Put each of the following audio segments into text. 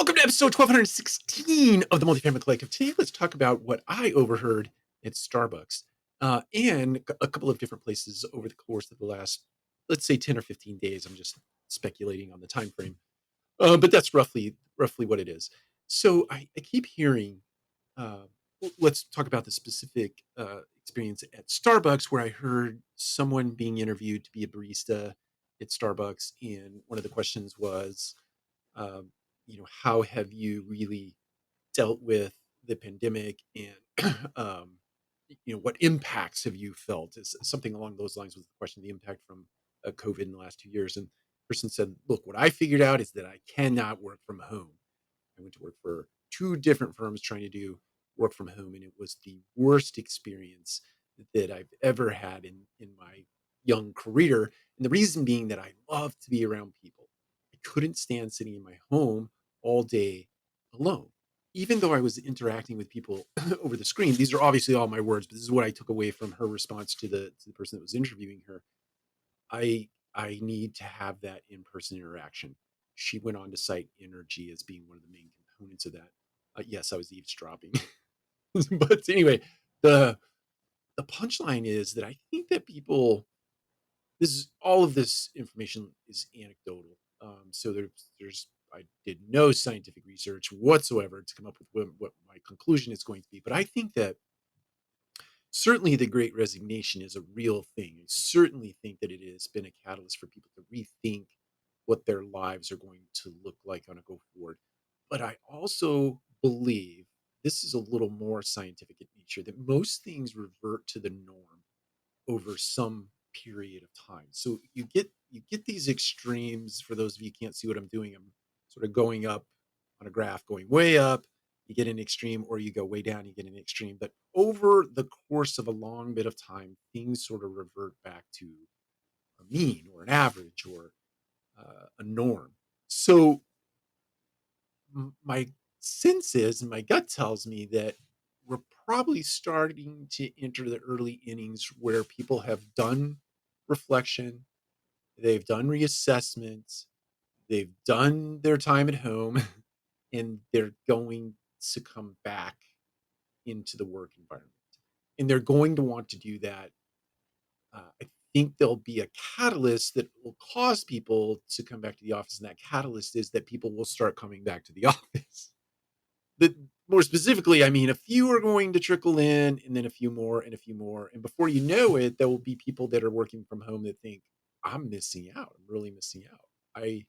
Welcome to episode 1216 of the Multifamily Collective. Today, let's talk about what I overheard at Starbucks and a couple of different places over the course of the last, let's say, 10 or 15 days. I'm just speculating on the time frame, but that's roughly what it is. So I keep hearing. Let's talk about the specific experience at Starbucks, where I heard someone being interviewed to be a barista at Starbucks, and one of the questions was um, how have you really dealt with the pandemic and what impacts have you felt is something along those lines was the question, the impact from COVID in the last 2 years. And the person said, look, what I figured out is that I cannot work from home. I went to work for two different firms trying to do work from home, and it was the worst experience that I've ever had in my young career. And the reason being that I love to be around people. I couldn't stand sitting in my home all day alone. Even though I was interacting with people over the screen, these are obviously all my words, but this is what I took away from her response to the person that was interviewing her. I need to have that in-person interaction. She went on to cite energy as being one of the main components of that. Yes, I was eavesdropping. But anyway, the the punchline is that I think that people this is all of this information is anecdotal. So there's I did no scientific research whatsoever to come up with what my conclusion is going to be. But I think that certainly the great resignation is a real thing. I certainly think that it has been a catalyst for people to rethink what their lives are going to look like on a go forward. But I also believe this is a little more scientific in nature, that most things revert to the norm over some period of time. So you get these extremes. For those of you who can't see what I'm doing, I'm sort of going up on a graph, going way up, you get an extreme, or you go way down, you get an extreme. But over the course of a long bit of time, things sort of revert back to a mean or an average or a norm. So my sense is, and my gut tells me that we're probably starting to enter the early innings where people have done reflection, they've done reassessments, they've done their time at home, and they're going to come back into the work environment. And they're going to want to do that. I think there'll be a catalyst that will cause people to come back to the office. And that catalyst is that people will start coming back to the office. The More specifically, I mean, a few are going to trickle in, and then a few more, and a few more. And before you know it, there will be people that are working from home that think, I'm missing out. I'm really missing out. I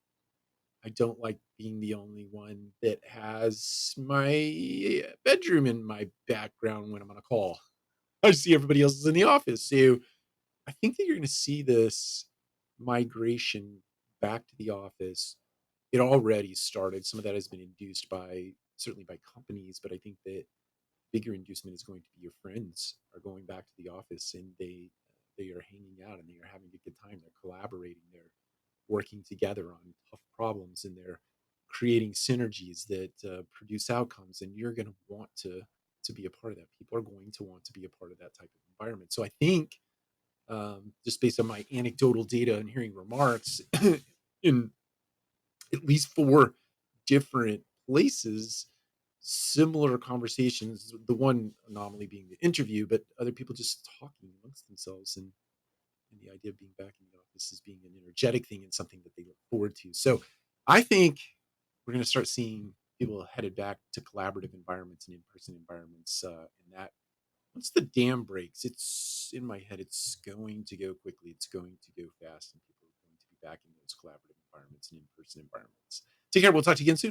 don't like being the only one that has my bedroom in my background when I'm on a call. I see everybody else is in the office. So I think that you're going to see this migration back to the office. It already started. Some of that has been induced by certainly by companies, but I think that bigger inducement is going to be your friends are going back to the office, and they are hanging out and they are having a good time. They're collaborating. They're working together on tough problems, and they're creating synergies that produce outcomes. And you're going to want to be a part of that. People are going to want to be a part of that type of environment. So I think just based on my anecdotal data and hearing remarks in at least four different places, similar conversations. The one anomaly being the interview, but other people just talking amongst themselves, and the idea of being back in the office as being an energetic thing and something that they look forward to. So I think we're going to start seeing people headed back to collaborative environments and in-person environments, and that once the dam breaks, it's in my head, it's going to go quickly. It's going to go fast, and people are going to be back in those collaborative environments and in-person environments. Take care. We'll talk to you again soon.